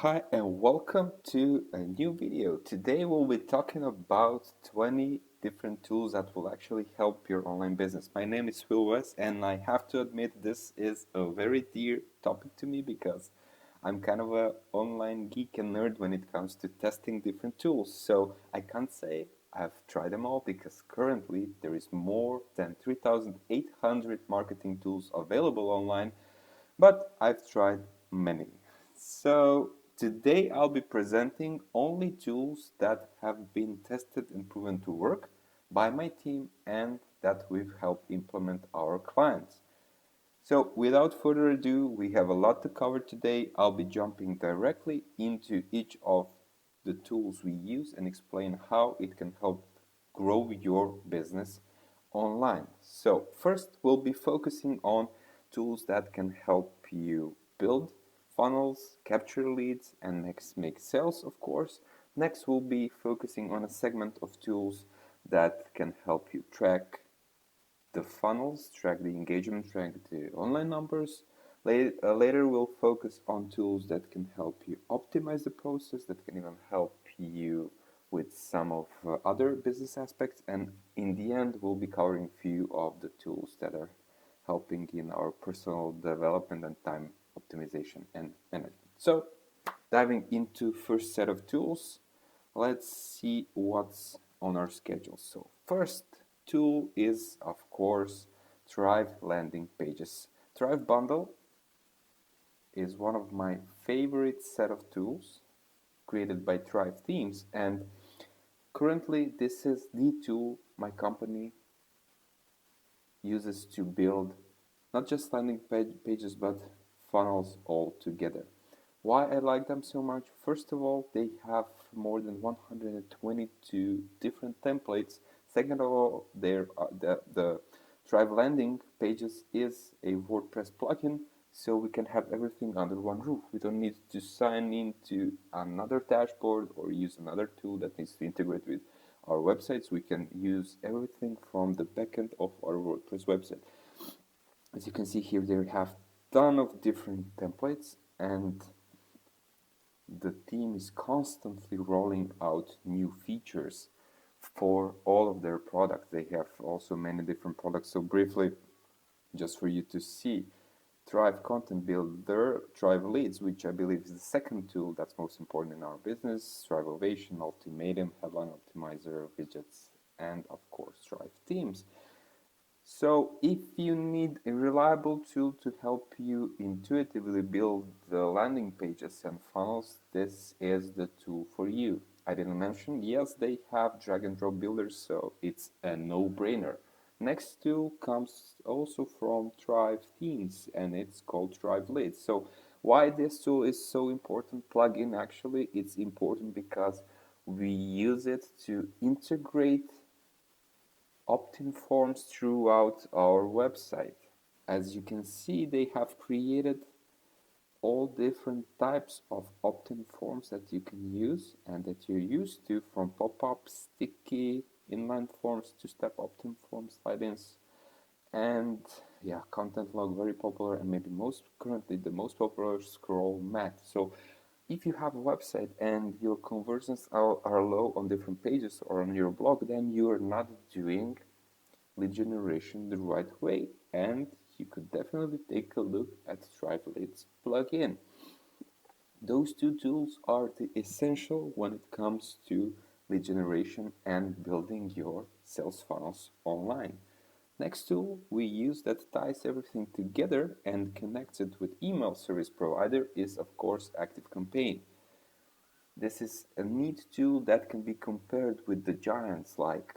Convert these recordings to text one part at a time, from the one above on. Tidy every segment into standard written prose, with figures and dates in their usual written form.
Hi and welcome to a new video. Today we'll be talking about 20 different tools that will actually help your online business. My name is Will West and I have to admit this is a very dear topic to me because I'm kind of a online geek and nerd when it comes to testing different tools. So I can't say I've tried them all because currently there is more than 3,800 marketing tools available online, but I've tried many. So today I'll be presenting only tools that have been tested and proven to work by my team and that we've helped implement our clients. So without further ado, we have a lot to cover today. I'll be jumping directly into each of the tools we use and explain how it can help grow your business online. So first, we'll be focusing on tools that can help you build funnels, capture leads, and next make sales, of course. Next, we'll be focusing on a segment of tools that can help you track the funnels, track the engagement, track the online numbers. Later, we'll focus on tools that can help you optimize the process, that can even help you with some of other business aspects. And in the end, we'll be covering a few of the tools that are helping in our personal development and time optimization and management. So, diving into first set of tools, let's see what's on our schedule. So first tool is of course Thrive landing pages. Thrive bundle is one of my favorite set of tools created by Thrive teams, and currently this is the tool my company uses to build not just landing pages but funnels all together. Why I like them so much? First of all, they have more than 122 different templates. Second of all, the Thrive landing pages is a WordPress plugin, so we can have everything under one roof. We don't need to sign into another dashboard or use another tool that needs to integrate with our websites. We can use everything from the backend of our WordPress website. As you can see here, they have ton of different templates, and the team is constantly rolling out new features for all of their products. They have also many different products. So briefly, just for you to see, Thrive Content Builder, Thrive Leads, which I believe is the second tool that's most important in our business, Thrive Ovation, Ultimatum, Headline Optimizer, Widgets, and of course Thrive Themes. So if you need a reliable tool to help you intuitively build the landing pages and funnels, this is the tool for you. I didn't mention, yes, they have drag and drop builders, so it's a no-brainer. Next tool comes also from Thrive Themes, and it's called Thrive Leads. So why this tool is so important plugin? Actually, it's important because we use it to integrate opt-in forms throughout our website. As you can see, they have created all different types of opt-in forms that you can use and that you're used to, from pop-up, sticky, inline forms, two-step opt-in forms, slide-ins, and yeah, content log, very popular, and maybe most currently the most popular, scroll math. So if you have a website and your conversions are low on different pages or on your blog, then you are not doing lead generation the right way, and you could definitely take a look at Thrive Leads plugin. Those two tools are the essential when it comes to lead generation and building your sales funnels online. Next tool we use that ties everything together and connects it with email service provider is of course ActiveCampaign. This is a neat tool that can be compared with the giants like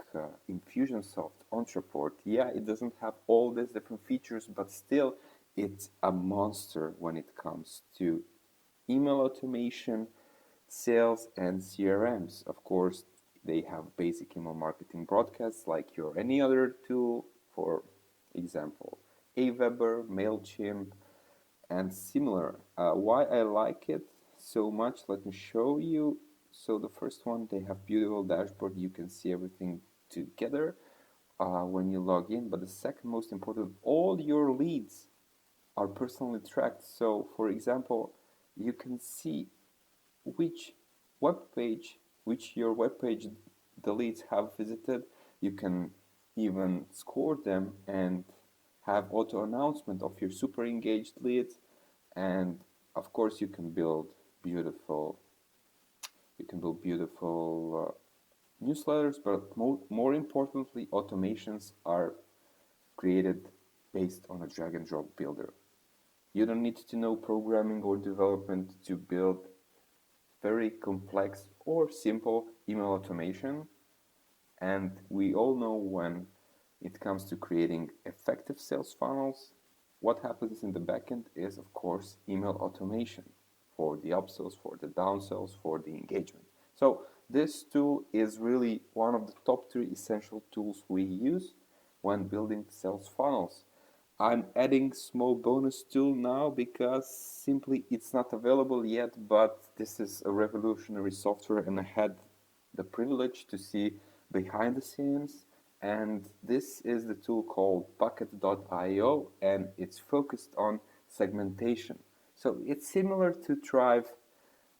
Infusionsoft, Ontraport. Yeah, it doesn't have all these different features, but still it's a monster when it comes to email automation, sales, and CRMs. Of course, they have basic email marketing broadcasts like your any other tool, for example, Aweber, MailChimp, and similar. Why I like it so much, let me show you. So the first one, they have beautiful dashboard. You can see everything together when you log in. But the second most important, all your leads are personally tracked. So for example, you can see which web page, which your web page the leads have visited. You can even score them and have auto announcement of your super engaged leads. And of course, beautiful you can build beautiful newsletters, but more importantly, automations are created based on a drag and drop builder. You don't need to know programming or development to build very complex or simple email automation. And we all know when it comes to creating effective sales funnels, what happens in the backend is, of course, email automation for the upsells, for the downsells, for the engagement. So this tool is really one of the top 3 essential tools we use when building sales funnels. I'm adding small bonus tool now because simply it's not available yet, but this is a revolutionary software and I had the privilege to see behind the scenes, and this is the tool called Bucket.io and it's focused on segmentation. So it's similar to Thrive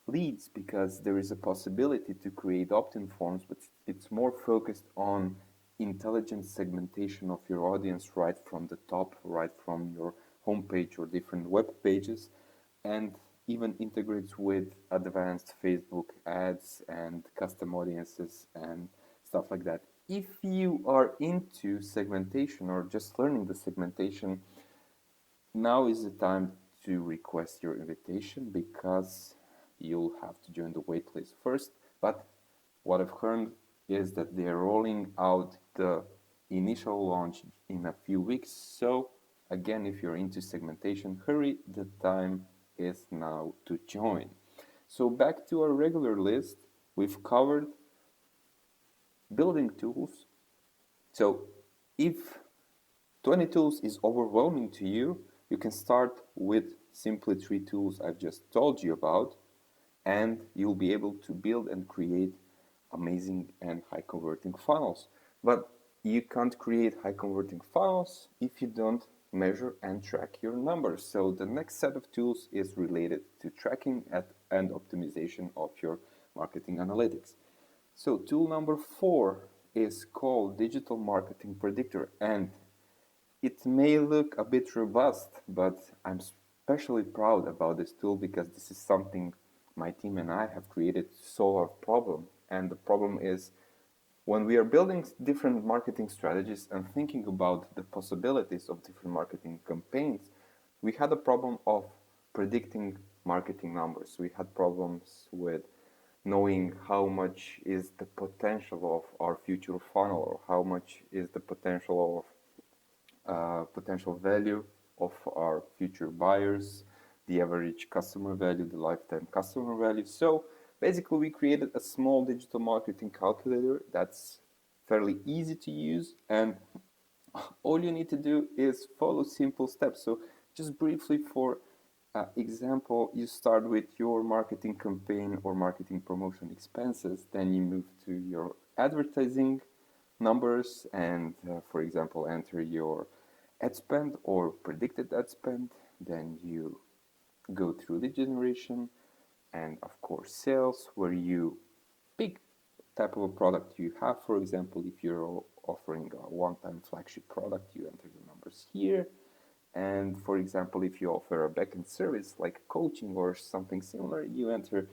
leads because there is a possibility to create opt-in forms, but it's more focused on intelligent segmentation of your audience right from the top, right from your homepage or different web pages, and even integrates with advanced Facebook ads and custom audiences and stuff like that. If you are into segmentation or just learning the segmentation, now is the time to request your invitation because you'll have to join the waitlist first. But what I've heard is that they're rolling out the initial launch in a few weeks. So again, if you're into segmentation, hurry, the time is now to join. So back to our regular list, we've covered building tools. So if 20 tools is overwhelming to you, you can start with simply 3 tools I've just told you about, and you'll be able to build and create amazing and high converting funnels. But you can't create high converting funnels if you don't measure and track your numbers. So the next set of tools is related to tracking and optimization of your marketing analytics. So tool number 4 is called Digital Marketing Predictor, and it may look a bit robust, but I'm especially proud about this tool because this is something my team and I have created to solve a problem. And the problem is when we are building different marketing strategies and thinking about the possibilities of different marketing campaigns, we had a problem of predicting marketing numbers. We had problems with knowing how much is the potential of our future funnel or how much is the potential potential value of our future buyers, the average customer value, the lifetime customer value. So basically we created a small digital marketing calculator that's fairly easy to use, and all you need to do is follow simple steps. So just briefly for example, you start with your marketing campaign or marketing promotion expenses, then you move to your advertising numbers and for example enter your ad spend or predicted ad spend, then you go through lead generation and of course sales, where you pick type of a product you have. For example, if you're offering a one-time flagship product, you enter the numbers here. And for example, if you offer a backend service like coaching or something similar, you enter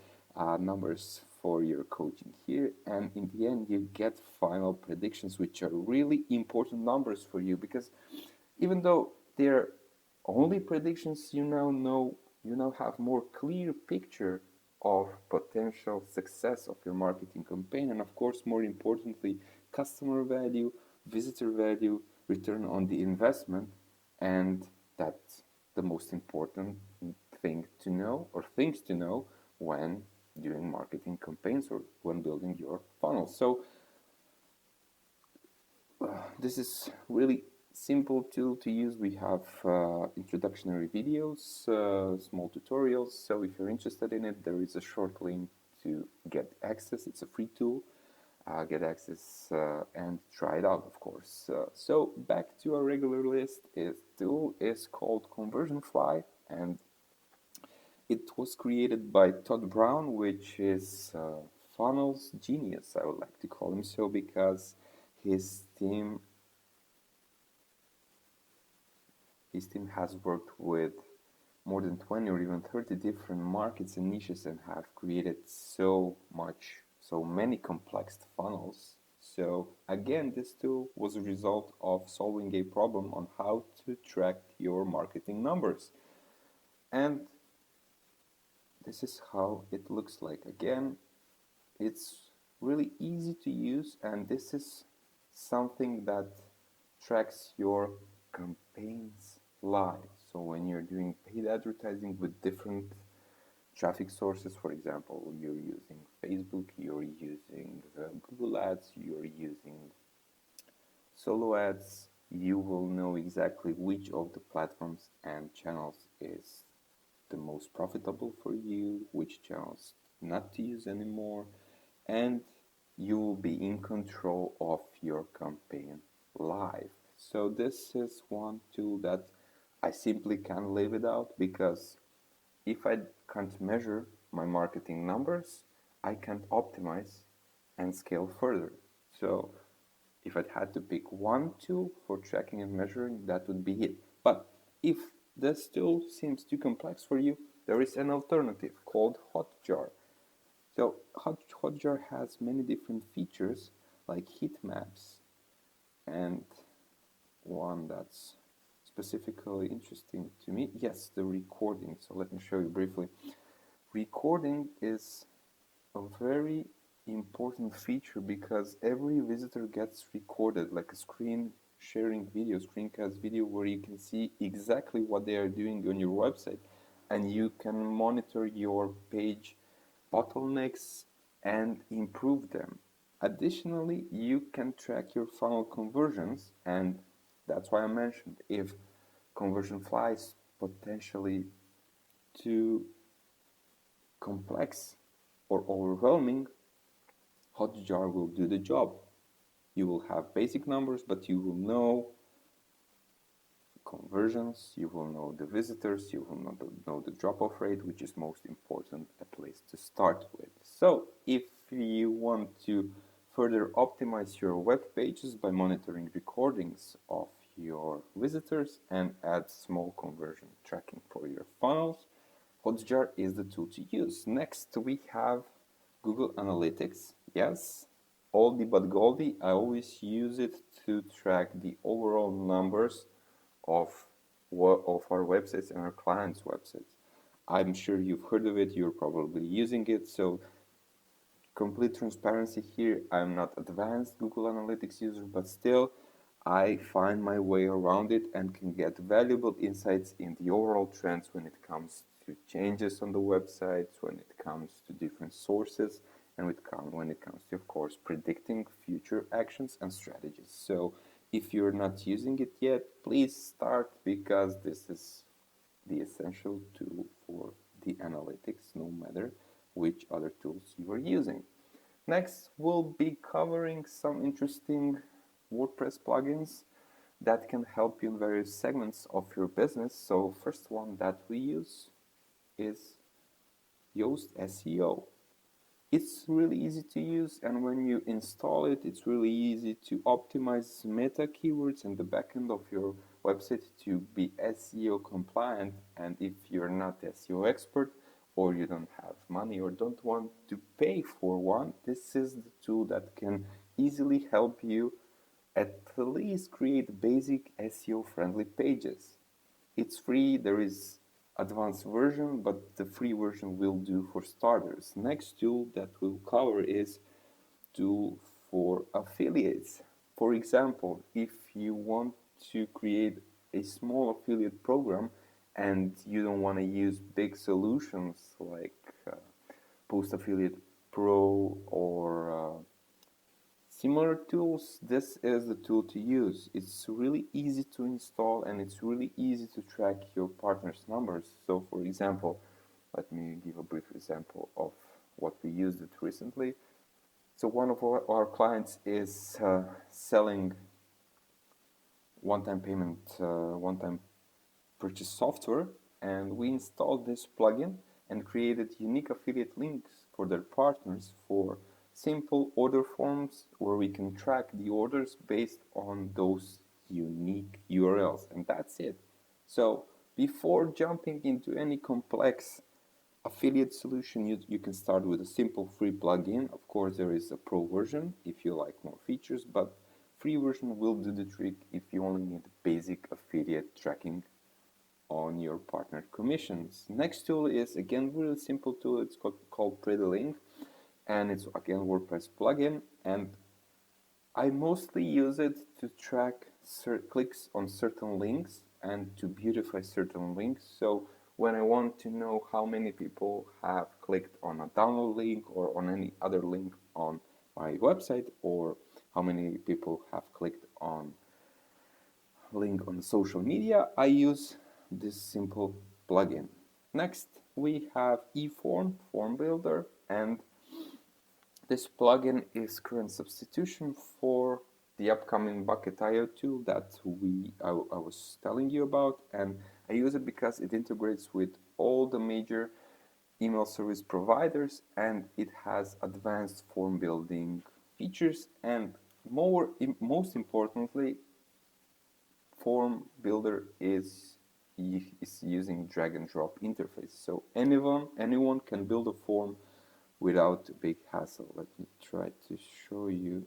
numbers for your coaching here. And in the end, you get final predictions, which are really important numbers for you because even though they're only predictions, you now have more clear picture of potential success of your marketing campaign, and of course, more importantly, customer value, visitor value, return on the investment, and that's the most important thing to know or things to know when doing marketing campaigns or when building your funnel. So this is really simple tool to use. We have introductory videos, small tutorials. So if you're interested in it, there is a short link to get access. It's a free tool. Get access and try it out, of course. So back to our regular list. This tool is called ConversionFly, and It was created by Todd Brown, which is funnels genius, I would like to call him so, because his team has worked with more than 20 or even 30 different markets and niches and have created so many complex funnels. So again, this tool was a result of solving a problem on how to track your marketing numbers. And this is how it looks like. Again, it's really easy to use, and this is something that tracks your campaigns live. So when you're doing paid advertising with different traffic sources, for example, you're using Facebook, you're using Google Ads, you're using solo ads, you will know exactly which of the platforms and channels is the most profitable for you, which channels not to use anymore, and you will be in control of your campaign live. So this is one tool that I simply can't live without, because if I can't measure my marketing numbers, I can't optimize and scale further. So if I had to pick one tool for tracking and measuring, that would be it. But if this tool seems too complex for you, there is an alternative called Hotjar. So Hotjar has many different features like heat maps, and one that's specifically interesting to me, yes, the recording. So let me show you briefly. Recording is a very important feature because every visitor gets recorded, like a screen sharing video, screencast video, where you can see exactly what they are doing on your website, and you can monitor your page bottlenecks and improve them. Additionally, you can track your funnel conversions, and that's why I mentioned if conversion flies potentially too complex or overwhelming, Hotjar will do the job. You will have basic numbers, but you will know conversions, you will know the visitors, you will know the drop-off rate, which is most important, at least to start with. So if you want to further optimize your web pages by monitoring recordings of your visitors and add small conversion tracking for your funnels, Hotjar is the tool to use. Next, we have Google Analytics. Yes, oldie but goldie. I always use it to track the overall numbers of our websites and our clients' websites. I'm sure you've heard of it. You're probably using it. So complete transparency here, I'm not advanced Google Analytics user, but still I find my way around it and can get valuable insights in the overall trends when it comes to changes on the websites, when it comes to different sources, and when it comes to, of course, predicting future actions and strategies. So if you're not using it yet, please start, because this is the essential tool for the analytics, no matter which other tools you are using. Next, we'll be covering some interesting WordPress plugins that can help you in various segments of your business. So first one that we use is Yoast SEO. It's really easy to use, and when you install it, it's really easy to optimize meta keywords in the backend of your website to be SEO compliant. And if you're not SEO expert, or you don't have money or don't want to pay for one, this is the tool that can easily help you at least create basic SEO friendly pages. It's free, there is advanced version, but the free version will do for starters. Next tool that we'll cover is tool for affiliates. For example, if you want to create a small affiliate program and you don't want to use big solutions like Post Affiliate Pro or similar tools, this is the tool to use. It's really easy to install and it's really easy to track your partner's numbers. So for example, let me give a brief example of what we used it recently. So one of our clients is selling one-time payment, one-time purchase software, and we installed this plugin and created unique affiliate links for their partners for simple order forms where we can track the orders based on those unique URLs, and that's it. So before jumping into any complex affiliate solution, you can start with a simple free plugin. Of course, there is a pro version if you like more features, but free version will do the trick if you only need basic affiliate tracking on your partner commissions. Next tool is again really simple tool. It's called PrettyLink, and it's again WordPress plugin, and I mostly use it to track clicks on certain links and to beautify certain links. So when I want to know how many people have clicked on a download link or on any other link on my website, or how many people have clicked on link on social media, I use this simple plugin. Next, we have eForm, Form Builder, and this plugin is current substitution for the upcoming Bucket.io tool that I was telling you about, and I use it because it integrates with all the major email service providers, and it has advanced form building features, and most importantly, form builder is using drag and drop interface, so anyone can build a form without a big hassle. Let me try to show you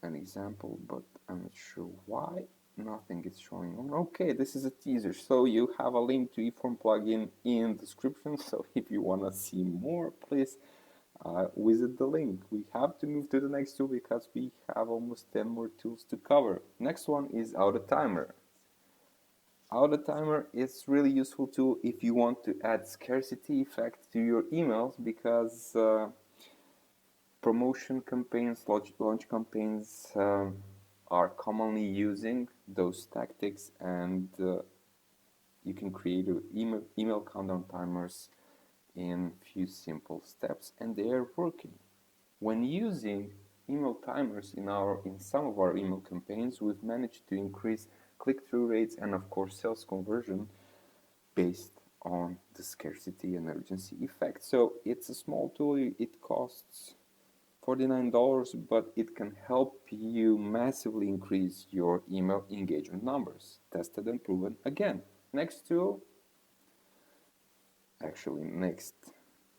an example, but I'm not sure why nothing is showing on. Okay, this is a teaser, so you have a link to eForm plugin in the description, so if you want to see more, please visit the link. We have to move to the next tool because we have almost 10 more tools to cover. Next one is Autotimer. Autotimer is really useful tool if you want to add scarcity effect to your emails, because promotion campaigns, launch campaigns are commonly using those tactics, and you can create email countdown timers in few simple steps, and they are working. When using email timers in some of our email campaigns, we've managed to increase click-through rates and of course sales conversion based on the scarcity and urgency effect. So it's a small tool. It costs $49, but it can help you massively increase your email engagement numbers. Tested and proven again. Next tool, actually next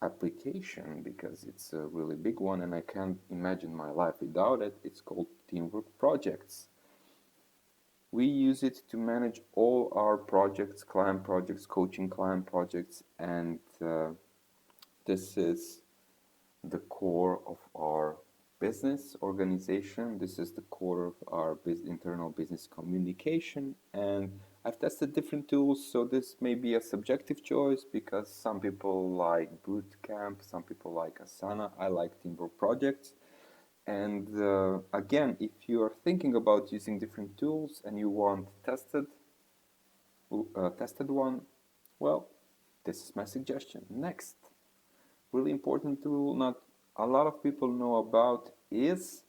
application, because it's a really big one and I can't imagine my life without it. It's called Teamwork Projects. We use it to manage all our projects, client projects, coaching client projects, and this is the core of our business organization. This is the core of our internal business communication, and I've tested different tools, so this may be a subjective choice because some people like Bootcamp, some people like Asana. I like Teamwork Projects. And again, if you are thinking about using different tools and you want tested one, well, this is my suggestion. Next, really important tool not a lot of people know about is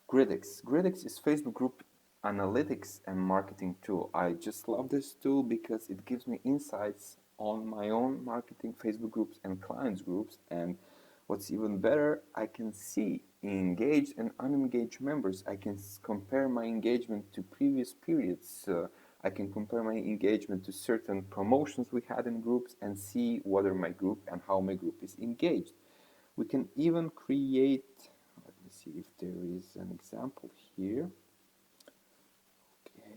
Gridx. Gridx is Facebook group analytics and marketing tool. I just love this tool because it gives me insights on my own marketing Facebook groups and clients groups, and what's even better, I can see engaged and unengaged members. I can compare my engagement to previous periods. I can compare my engagement to certain promotions we had in groups and see whether my group and how my group is engaged. We can even create, let me see if there is an example here. Okay.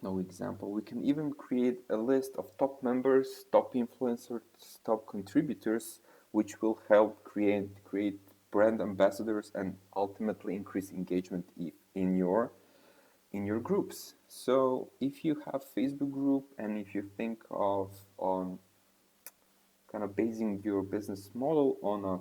No example. We can even create a list of top members, top influencers, top contributors, which will help create brand ambassadors and ultimately increase engagement in your groups. So if you have Facebook group and if you think of on kind of basing your business model on a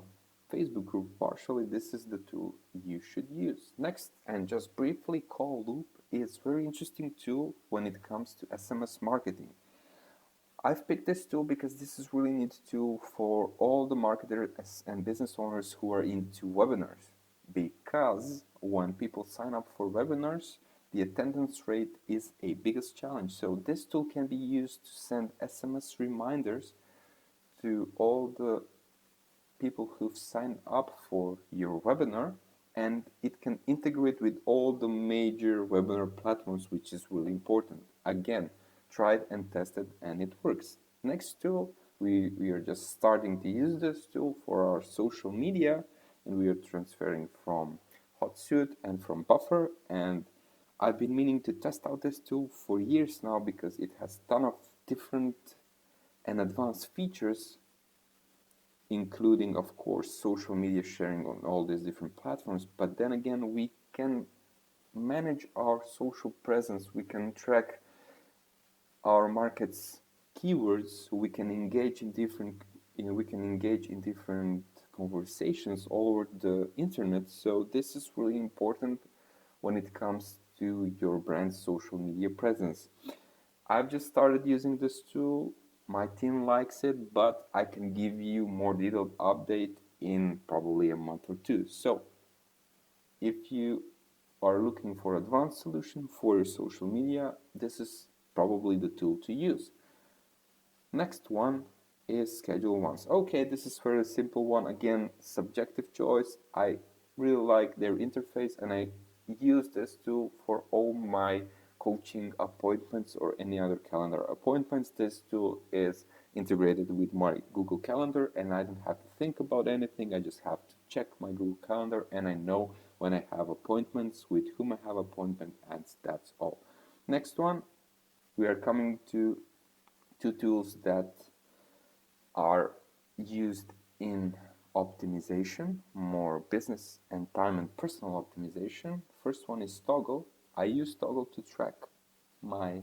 Facebook group partially, this is the tool you should use. Next, and just briefly, Call Loop is very interesting tool when it comes to SMS marketing. I've picked this tool because this is really neat tool for all the marketers and business owners who are into webinars. Because when people sign up for webinars, the attendance rate is a biggest challenge. So this tool can be used to send SMS reminders to all the people who've signed up for your webinar, and it can integrate with all the major webinar platforms, which is really important. Again, tried and tested, and it works. Next tool, we are just starting to use this tool for our social media, and we are transferring from Hotsuite and from Buffer, and I've been meaning to test out this tool for years now because it has a ton of different and advanced features, including, of course, social media sharing on all these different platforms. But then again, we can manage our social presence. We can track our market's keywords. We can engage in different conversations all over the internet. So this is really important when it comes to your brand's social media presence. I've just started using this tool. My team likes it, but I can give you more detailed update in probably a month or two. So if you are looking for advanced solution for your social media, this is probably the tool to use. Next one is Schedule Once. Okay, this is very simple one. Again, subjective choice. I really like their interface, and I use this tool for all my coaching appointments or any other calendar appointments. This tool is integrated with my Google Calendar, and I don't have to think about anything. I just have to check my Google Calendar, and I know when I have appointments, with whom I have appointment, and that's all. Next one, we are coming to two tools that are used in optimization, more business and time and personal optimization. First one is Toggl. I use Toggl to track my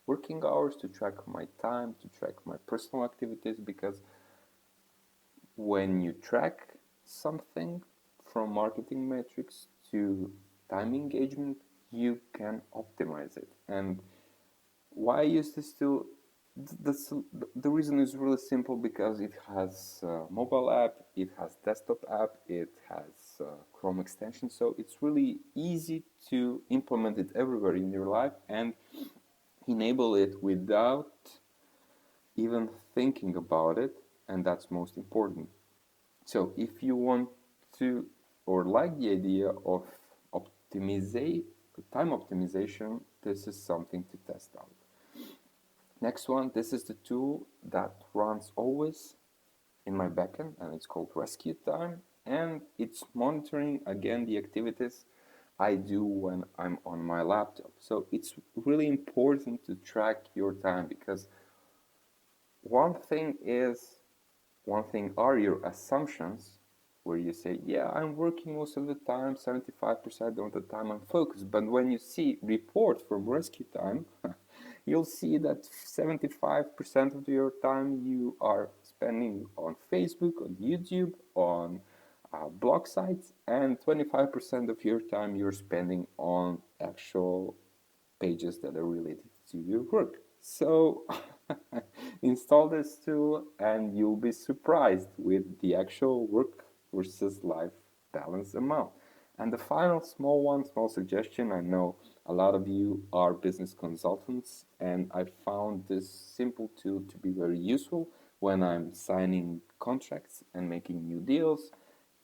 working hours, to track my time, to track my personal activities, because when you track something from marketing metrics to time engagement, you can optimize it. And why I use this tool? The reason is really simple, because it has a mobile app, it has desktop app, it has Chrome extension, so it's really easy to implement it everywhere in your life and enable it without even thinking about it, and that's most important. So if you want to or like the idea of time optimization, this is something to test out. Next one, this is the tool that runs always in my backend, and it's called Rescue Time, and it's monitoring again the activities I do when I'm on my laptop. So it's really important to track your time, because one thing are your assumptions, where you say, yeah, I'm working most of the time, 75% of the time I'm focused. But when you see report from Rescue Time, you'll see that 75% of your time you are spending on Facebook, on YouTube, on blog sites, and 25% of your time you're spending on actual pages that are related to your work. So install this tool and you'll be surprised with the actual work versus life balance amount. And the final small suggestion. I know a lot of you are business consultants, and I found this simple tool to be very useful when I'm signing contracts and making new deals.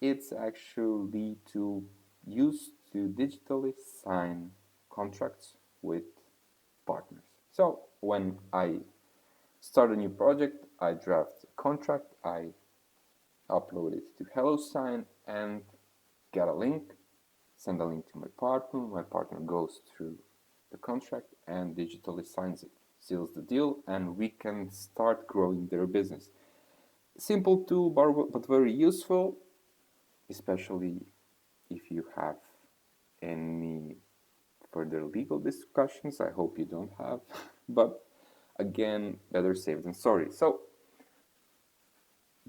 It's actually to use to digitally sign contracts with partners. So when I start a new project, I draft a contract, I upload it to HelloSign and get a link, send a link to my partner goes through the contract and digitally signs it, seals the deal, and we can start growing their business. Simple tool, but very useful, especially if you have any further legal discussions. I hope you don't have, but again, better safe than sorry. So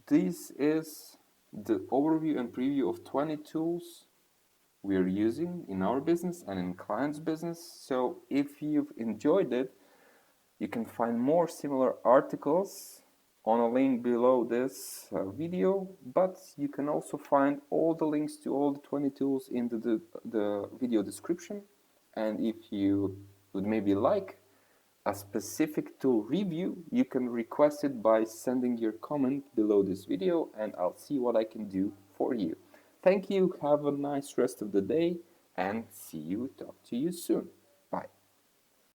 this is the overview and preview of 20 tools we are using in our business and in clients' business. So if you've enjoyed it, you can find more similar articles on a link below this video, but you can also find all the links to all the 20 tools in the video description. And if you would maybe like a specific tool review, you can request it by sending your comment below this video, and I'll see what I can do for you. Thank you, have a nice rest of the day, and see you, talk to you soon. Bye.